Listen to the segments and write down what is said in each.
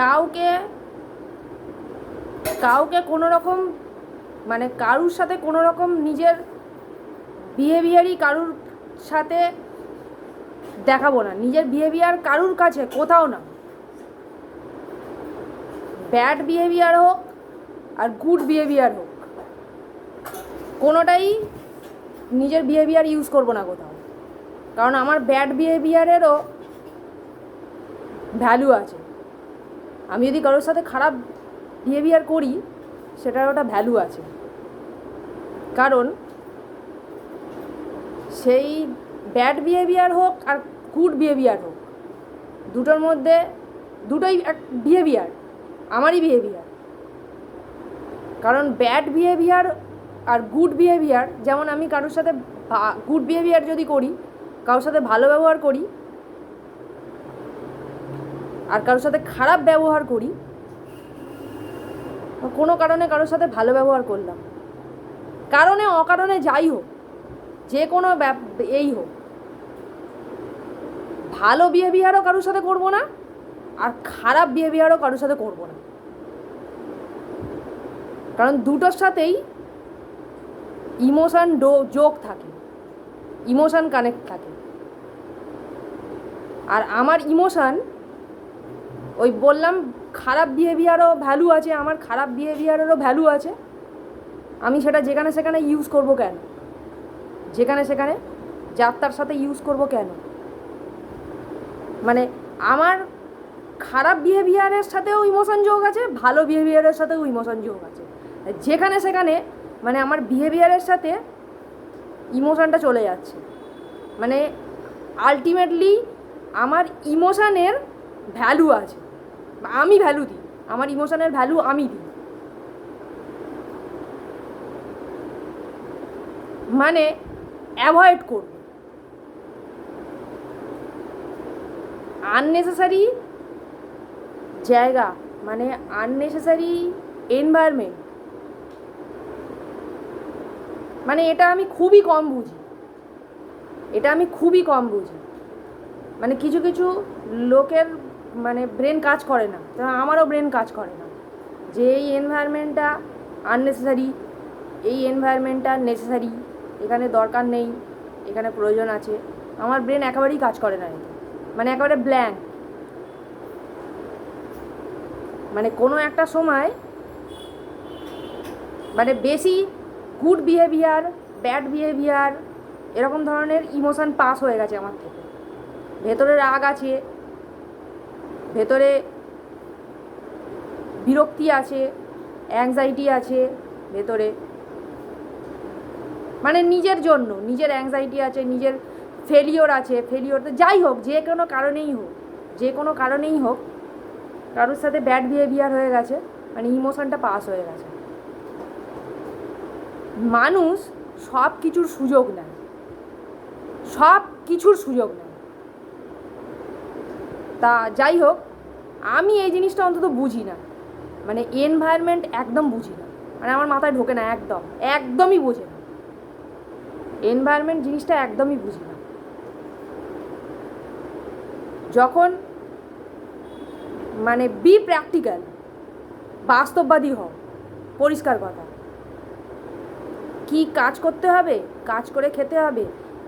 কাউকে কাউকে কোনো রকম মানে কারুর সাথে কোনো রকম নিজের বিহেভিয়ারই কারুর সাথে দেখাবো না, নিজের বিহেভিয়ার কারুর কাছে কোথাও না, ব্যাড বিহেভিয়ার হোক আর গুড বিহেভিয়ার হোক, কোনোটাই নিজের বিহেভিয়ার ইউজ করবো না কোথাও। কারণ আমার ব্যাড বিহেভিয়ারেরও ভ্যালু আছে। আমি যদি কারোর সাথে খারাপ বিহেভিয়ার করি সেটার ওটা ভ্যালু আছে, কারণ সেই ব্যাড বিহেভিয়ার হোক আর গুড বিহেভিয়ার হোক, দুটোর মধ্যে দুটোই এক বিহেভিয়ার, আমারই বিহেভিয়ার। কারণ ব্যাড বিহেভিয়ার আর গুড বিহেভিয়ার, যেমন আমি কারোর সাথে গুড বিহেভিয়ার যদি করি, কারোর সাথে ভালো ব্যবহার করি, আর কারোর সাথে খারাপ ব্যবহার করি, কোনো কারণে কারোর সাথে ভালো ব্যবহার করলাম, কারণে অকারণে যাই হোক, যে কোনো এই হোক, ভালো বিহেভিয়ারও কারোর সাথে করব না আর খারাপ বিহেভিয়ারও কারোর সাথে করব না। কারণ দুটোর সাথেই ইমোশান যোগ থাকে, ইমোশান কানেক্ট থাকে। আর আমার ইমোশান, ওই বললাম খারাপ বিহেভিয়ারও ভ্যালু আছে, আমার খারাপ বিহেভিয়ারেরও ভ্যালু আছে। আমি সেটা যেখানে সেখানে ইউজ করব কেন, যেখানে সেখানে যাত্রার সাথে ইউজ করব কেন? মানে আমার খারাপ বিহেভিয়ারের সাথেও ইমোশন যোগ আছে, ভালো বিহেভিয়ারের সাথেও ইমোশন যোগ আছে। যেখানে সেখানে মানে আমার বিহেভিয়ারের সাথে ইমোশনটা চলে যাচ্ছে, মানে আলটিমেটলি আমার ইমোশনের ভ্যালু আছে, আমি ভ্যালু দিই, আমার ইমোশনের ভ্যালু আমি দিই। মানে অ্যাভয়েড করব আননেসেসারি জায়গা, মানে আননেসেসারি এনভায়রনমেন্ট। মানে এটা আমি খুবই কম বুঝি, মানে কিছু কিছু লোকের মানে ব্রেন কাজ করে না, আমারও ব্রেন কাজ করে না যে এই এনভায়রনমেন্টটা আননেসেসারি, এই এনভায়রনমেন্টটা নেসেসারি, এখানে দরকার নেই, এখানে প্রয়োজন আছে। আমার ব্রেন একেবারেই কাজ করে না, মানে একেবারে ব্ল্যাঙ্ক। মানে কোনো একটা সময় মানে বেশি গুড বিহেভিয়ার, ব্যাড বিহেভিয়ার, এরকম ধরনের ইমোশান পাস হয়ে গেছে আমার থেকে। ভেতরে রাগ আছে, ভেতরে বিরক্তি আছে, অ্যাংজাইটি আছে ভেতরে, মানে নিজের জন্য নিজের অ্যাংজাইটি আছে, নিজের ফেলিওর আছে, ফেলিওর তো যাই হোক, যে কোনো কারণেই হোক কারোর সাথে ব্যাড বিহেভিয়ার হয়ে গেছে, মানে ইমোশনটা পাস হয়ে গেছে। মানুষ সব কিছুর সুযোগ নেয়, তা যাই হোক, আমি এই জিনিসটা অন্তত বুঝি না, মানে এনভায়রনমেন্ট একদম বুঝি না, মানে আমার মাথায় ঢোকে না, একদমই বোঝে না এনভায়রনমেন্ট জিনিসটা, একদমই বুঝি না। যখন মানে বি প্র্যাকটিক্যাল, বাস্তববাদী হও, পরিষ্কার কথা, কি কাজ করতে হবে, কাজ করে খেতে হবে।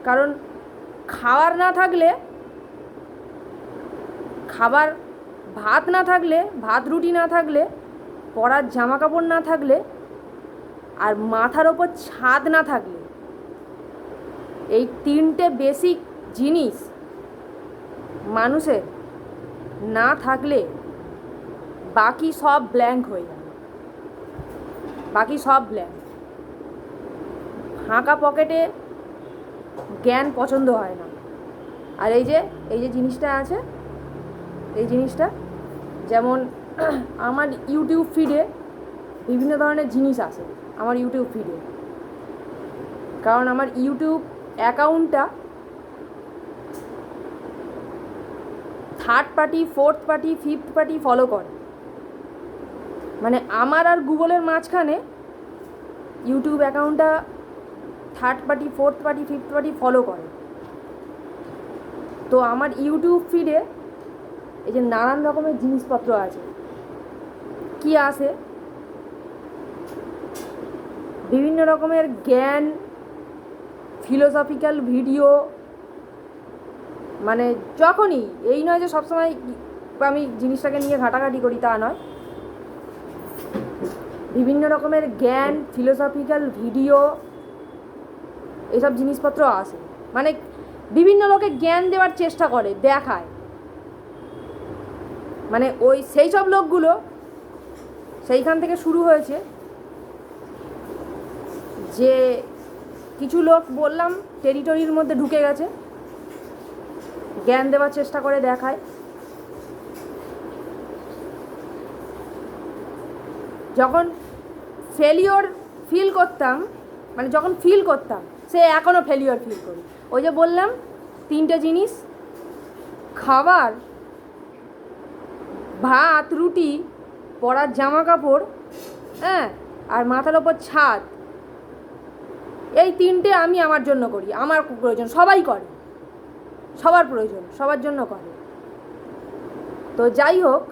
কারণ খাবার না থাকলে, ভাত না থাকলে, ভাত রুটি না থাকলে, পরার জামা কাপড় না থাকলে, আর মাথার ওপর ছাদ না থাকলে, এই তিনটে বেসিক জিনিস মানুষের না থাকলে বাকি সব ব্ল্যাঙ্ক হয়ে যাবে, বাকি সব ব্ল্যাঙ্ক। ফাঁকা পকেটে জ্ঞান পছন্দ হয় না। আর এই যে জিনিসটা আছে, এই জিনিসটা যেমন আমার ইউটিউব ফিডে বিভিন্ন ধরনের জিনিস আসে আমার ইউটিউব ফিডে, কারণ আমার ইউটিউব অ্যাকাউন্টটা third party, fourth party, fifth party follow করে। মানে আমার আর গুগলের মাঝখানে ইউটিউব অ্যাকাউন্টটা third party, fourth party, fifth party follow করে। তো আমার ইউটিউব ফিডে এই যে নানান রকমের জিনিসপত্র আছে, কি আসে, বিভিন্ন রকমের জ্ঞান, ফিলোসফিক্যাল ভিডিও, মানে যখনই, এই নয় যে সবসময় আমি জিনিসটাকে নিয়ে ঘাটাঘাটি করি, তা নয়, বিভিন্ন রকমের জ্ঞান, ফিলোসফিক্যাল ভিডিও, এসব জিনিসপত্র আসে, মানে বিভিন্ন লোকে জ্ঞান দেওয়ার চেষ্টা করে, দেখায়, মানে ওই সেই সব লোকগুলো, সেইখান থেকে শুরু হয়েছে যে কিছু লোক বললাম টেরিটরির মধ্যে ঢুকে গেছে, জ্ঞান দেওয়ার চেষ্টা করে, দেখায়। যখন ফেলিওর ফিল করতাম, মানে যখন ফিল করতাম, সে এখনও ফেলিওর ফিল করি। ওই যে বললাম 3টে জিনিস, খাবার, ভাত, রুটি, পরার জামা কাপড়, হ্যাঁ, আর মাথার ওপর ছাদ, এই 3টে আমি আমার জন্য করি, আমার প্রয়োজন, সবাই করে, সবার প্রয়োজন, সবার জন্য করে। তো যাই হোক,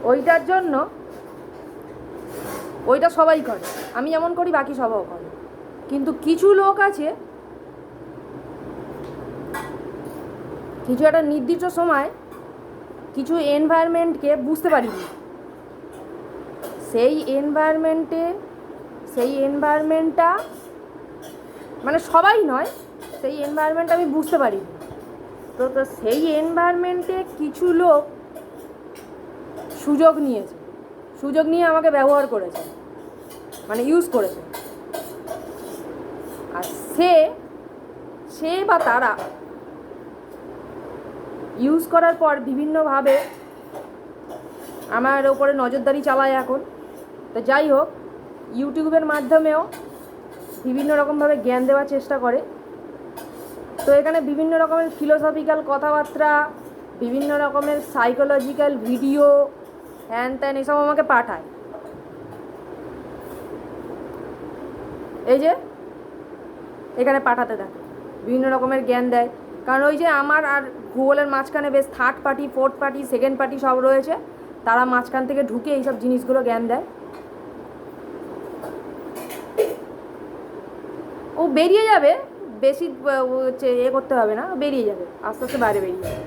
ওইটার জন্য, ওইটা সবাই করে, আমি যেমন করি বাকি সবাও করে। কিন্তু কিছু লোক আছে, কিছু একটা নির্দিষ্ট সময় কিছু এনভায়রনমেন্টকে বুঝতে পারিনি, সেই এনভায়রনমেন্টটা, মানে সবাই নয়, সেই এনভায়রনমেন্ট আমি বুঝতে পারিনি। তো সেই এনভায়রনমেন্টে কিছু লোক সুযোগ নিয়ে আমাকে ব্যবহার করেছে, মানে ইউজ করেছে। আর সে বা তারা ইউজ করার পর বিভিন্নভাবে আমার ওপরে নজরদারি চালায় এখন। তো যাই হোক, ইউটিউবের মাধ্যমেও বিভিন্ন রকমভাবে জ্ঞান দেওয়ার চেষ্টা করে। তো এখানে বিভিন্ন রকমের ফিলোসফিক্যাল কথাবার্তা, বিভিন্ন রকমের সাইকোলজিক্যাল ভিডিও, হ্যান ত্যান, এসব আমাকে পাঠায়। এই যে এখানে পাঠাতে থাকে, বিভিন্ন রকমের জ্ঞান দেয়। কারণ ওই যে আমার আর গুগলের মাঝখানে বেশ third party, fourth party, second party সব রয়েছে, তারা মাঝখান থেকে ঢুকে এইসব জিনিসগুলো জ্ঞান দেয়। ও বেরিয়ে যাবে, বেশি করতে হবে না, বেরিয়ে যাবে, আস্তে আস্তে বাইরে বেরিয়ে যাবে,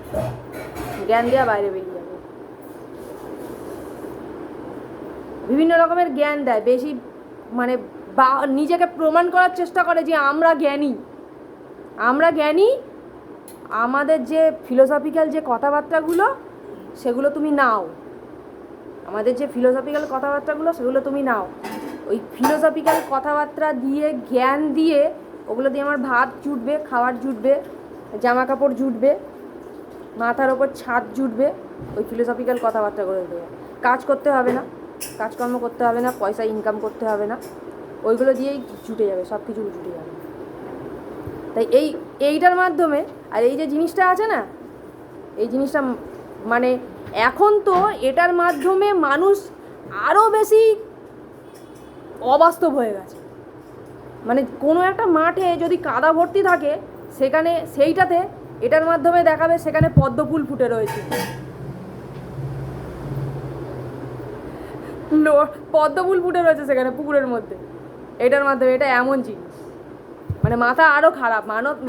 জ্ঞান দেওয়া বাইরে বেরিয়ে যাবে। বিভিন্ন রকমের জ্ঞান দেয়, বেশি মানে নিজেকে প্রমাণ করার চেষ্টা করে যে আমরা জ্ঞানী। আমাদের যে ফিলোসফিক্যাল যে কথাবার্তাগুলো, সেগুলো তুমি নাও, সেগুলো তুমি নাও। ওই ফিলোসফিক্যাল কথাবার্তা দিয়ে, জ্ঞান দিয়ে, ওগুলো দিয়ে আমার ভাত জুটবে, খাবার জুটবে, জামা কাপড় জুটবে, মাথার ওপর ছাদ জুটবে, ওই ফিলোসফিক্যাল কথাবার্তাগুলো দিয়ে। কাজ করতে হবে না, কাজকর্ম করতে হবে না, পয়সা ইনকাম করতে হবে না, ওইগুলো দিয়েই জুটে যাবে, সব কিছু জুটে যাবে। তাই এইটার মাধ্যমে, আর এই যে জিনিসটা আছে না, এই জিনিসটা মানে এখন তো এটার মাধ্যমে মানুষ আরও বেশি অবাস্তব হয়ে গেছে। মানে কোনো একটা মাঠে যদি কাদা ভর্তি থাকে, সেইটাতে এটার মাধ্যমে দেখাবে সেখানে পদ্মফুল ফুটে রয়েছে, সেখানে পুকুরের মধ্যে। এটার মাধ্যমে, এটা এমন জিনিস, মানে মাথা আরও খারাপ,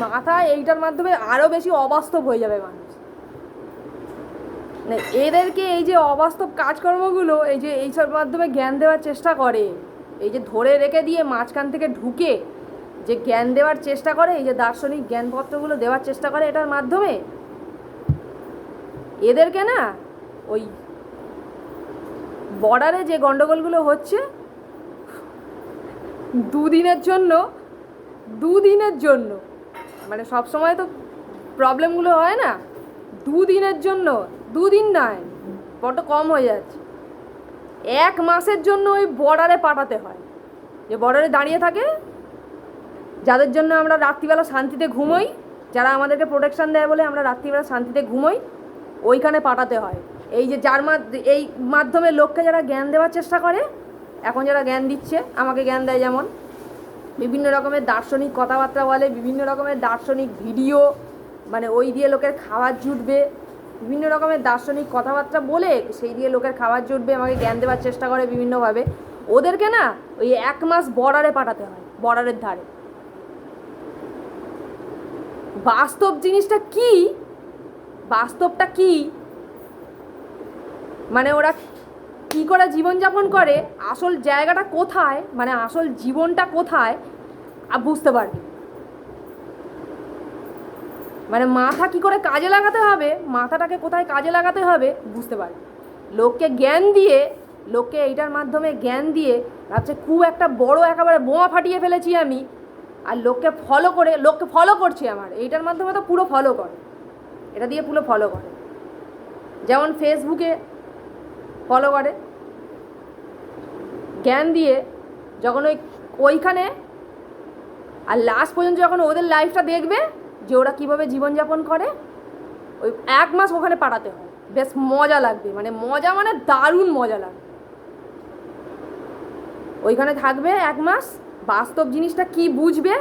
মাথা এইটার মাধ্যমে আরও বেশি অবাস্তব হয়ে যাবে মানুষ। মানে এদেরকে এই যে অবাস্তব কাজকর্মগুলো, এই যে এইসব মাধ্যমে জ্ঞান দেওয়ার চেষ্টা করে, এই যে ধরে রেখে দিয়ে মাঝখান থেকে ঢুকে যে জ্ঞান দেওয়ার চেষ্টা করে, এই যে দার্শনিক জ্ঞানপত্রগুলো দেওয়ার চেষ্টা করে এটার মাধ্যমে, এদেরকে না ওই বর্ডারে যে গন্ডগোলগুলো হচ্ছে, দুদিনের জন্য, মানে সব সময় তো প্রবলেমগুলো হয় না, দুদিনের জন্য, দুদিন নয়, বড্ড কম হয়ে যাচ্ছে, 1 মাসের জন্য ওই বর্ডারে পাঠাতে হয়। যে বর্ডারে দাঁড়িয়ে থাকে, যাদের জন্য আমরা রাত্রিবেলা শান্তিতে ঘুমোই, যারা আমাদেরকে প্রোটেকশান দেয় বলে আমরা রাত্রিবেলা শান্তিতে ঘুমোই, ওইখানে পাঠাতে হয়। এই যে এই মাধ্যমে লোককে যারা জ্ঞান দেওয়ার চেষ্টা করে, এখন যারা জ্ঞান দিচ্ছে, আমাকে জ্ঞান দেয়, যেমন বিভিন্ন রকমের দার্শনিক কথাবার্তা বলে, বিভিন্ন রকমের দার্শনিক ভিডিও, মানে ওই দিয়ে লোকের খাবার জুটবে, বিভিন্ন রকমের দার্শনিক কথাবার্তা বলে সেই দিয়ে লোকের খাবার জুটবে, আমাকে জ্ঞান দেওয়ার চেষ্টা করে বিভিন্নভাবে। ওদেরকে না ওই 1 মাস বর্ডারে পাঠাতে হয়, বর্ডারের ধারে। বাস্তব জিনিসটা কি, বাস্তবটা কি, মানে ওরা কি করে জীবনযাপন করে, আসল জায়গাটা কোথায়, মানে আসল জীবনটা কোথায় বুঝতে পারবি। মানে মাথা কি করে কাজে লাগাতে হবে, মাথাটাকে কোথায় কাজে লাগাতে হবে বুঝতে পারবি। লোককে জ্ঞান দিয়ে, লোককে এইটার মাধ্যমে জ্ঞান দিয়ে ভাবছে খুব একটা বড় একেবারে বোমা ফাটিয়ে ফেলেছি আমি, আর লোককে ফলো করে, লোককে ফলো করছি আমার এইটার মাধ্যমে, তো পুরো ফলো করে, এটা দিয়ে পুরো ফলো করে। যেমন ফেসবুকে ফলো করে জ্ঞান দিয়ে, যখন ওইখানে আর লাস্ট পর্যন্ত যখন ওদের লাইফটা দেখবে যে ওরা কীভাবে জীবনযাপন করে, ওই 1 মাস ওখানে পাঠাতে হয়। বেশ মজা লাগবে, মানে মজা মানে দারুণ মজা লাগবে। ওইখানে থাকবে 1 মাস, বাস্তব জিনিসটা কি বুঝবে,